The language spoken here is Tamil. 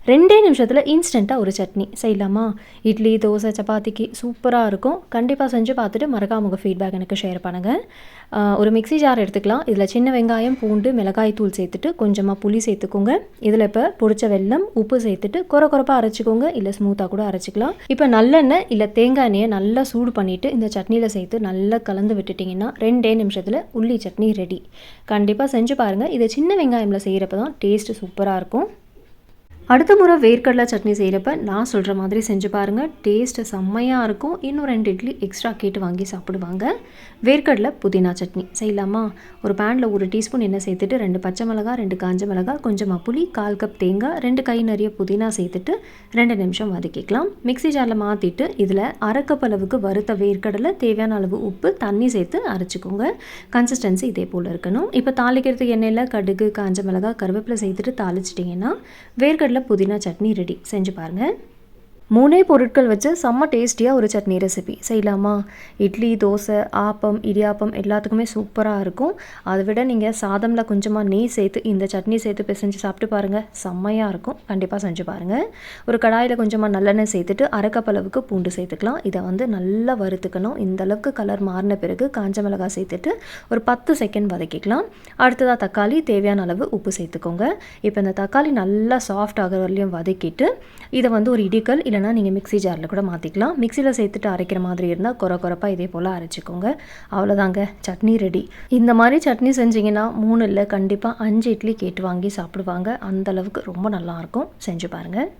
2 நிமிஷத்தில் இன்ஸ்டண்ட்டாக ஒரு சட்னி செய்யலாமா? இட்லி, தோசை, சப்பாத்திக்கு சூப்பராக இருக்கும். கண்டிப்பாக செஞ்சு பார்த்துட்டு மறக்காம உங்கள் ஃபீட்பேக் எனக்கு ஷேர் பண்ணுங்கள். ஒரு மிக்ஸி ஜார் எடுத்துக்கலாம். இதில் சின்ன வெங்காயம், பூண்டு, மிளகாய் தூள் சேர்த்துட்டு கொஞ்சமாக புளி சேர்த்துக்கோங்க. இதில் இப்போ பொடிச்ச வெல்லம், உப்பு சேர்த்துட்டு கொரப்பாக அரைச்சிக்கோங்க. இல்லை ஸ்மூத்தாக கூட அரைச்சிக்கலாம். இப்போ நல்லெண்ணெய் இல்லை தேங்காய் எண்ணெயை நல்லா சூடு பண்ணிவிட்டு இந்த சட்னியில் சேர்த்து நல்லா கலந்து விட்டுட்டிங்கன்னா 2 நிமிஷத்தில் உள்ளி சட்னி ரெடி. கண்டிப்பாக செஞ்சு பாருங்கள். இதை சின்ன வெங்காயமில் செய்கிறப்ப தான் டேஸ்ட்டு சூப்பராக இருக்கும். அடுத்த முறை வேர்க்கடலை சட்னி செய்கிறப்ப நான் சொல்கிற மாதிரி செஞ்சு பாருங்கள். டேஸ்ட்டு செம்மையாக இருக்கும். இன்னும் 2 இட்லி எக்ஸ்ட்ரா கேட்டு வாங்கி சாப்பிடுவாங்க. வேர்க்கடலை புதினா சட்னி செய்யலாமா? ஒரு பேனில் 1 டீஸ்பூன் எண்ணெய் சேர்த்துட்டு 2 பச்சை மிளகாய், 2 காஞ்ச மிளகாய், கொஞ்சமாக புளி, 1/4 கப் தேங்காய், 2 கை நிறைய புதினா சேர்த்துட்டு 2 நிமிஷம் வதக்கிக்கலாம். மிக்ஸி ஜாரில் மாற்றிட்டு இதில் 1/2 கப் அளவுக்கு வறுத்த வேர்க்கடலை, தேவையான அளவு உப்பு, தண்ணி சேர்த்து அரைச்சிக்கோங்க. கன்சிஸ்டன்சி இதே போல் இருக்கணும். இப்போ தாளிக்கிறதுக்கு எண்ணெயில் கடுகு, காஞ்ச மிளகாய், கருவேப்பிலை சேர்த்துட்டு தாளிச்சிட்டிங்கன்னா வேர்க்கடலை புதினா சட்னி ரெடி. செஞ்சு பாருங்கள். 3 பொருட்கள் வச்சு செம்ம டேஸ்டியாக ஒரு சட்னி ரெசிபி செய்யலாமா? இட்லி, தோசை, ஆப்பம், இடியாப்பம் எல்லாத்துக்குமே சூப்பராக இருக்கும். அதை விட நீங்கள் சாதமில் கொஞ்சமாக நெய் சேர்த்து இந்த சட்னி சேர்த்து பிசைஞ்சு சாப்பிட்டு பாருங்கள். செம்மையாக இருக்கும். கண்டிப்பாக செஞ்சு பாருங்கள். ஒரு கடாயில் கொஞ்சமாக நல்லெண்ணெய் சேர்த்துட்டு 1/2 கப் அளவுக்கு பூண்டு சேர்த்துக்கலாம். இதை நல்லா வறுத்துக்கணும். இந்த அளவுக்கு கலர் மாறின பிறகு காஞ்ச மிளகாய் சேர்த்துட்டு ஒரு 10 செகண்ட் வதக்கிக்கலாம். அடுத்ததாக தக்காளி, தேவையான அளவு உப்பு சேர்த்துக்கோங்க. இப்போ இந்த தக்காளி நல்லா சாஃப்ட் ஆகிற வரலையும் வதக்கிட்டு இதை ஒரு இடிக்கல் இல்லைனா நீங்கள் மிக்ஸி ஜாரில் கூட மாற்றிக்கலாம். மிக்ஸியில் சேர்த்துட்டு அரைக்கிற மாதிரி இருந்தால் கொரப்பாக இதே போல் அரைச்சிக்கோங்க. அவ்வளோதாங்க, சட்னி ரெடி. இந்த மாதிரி சட்னி செஞ்சிங்கன்னா 3 இல்லை கண்டிப்பாக 5 இட்லி கேட்டு வாங்கி சாப்பிடுவாங்க. அந்தளவுக்கு ரொம்ப நல்லாயிருக்கும். செஞ்சு பாருங்கள்.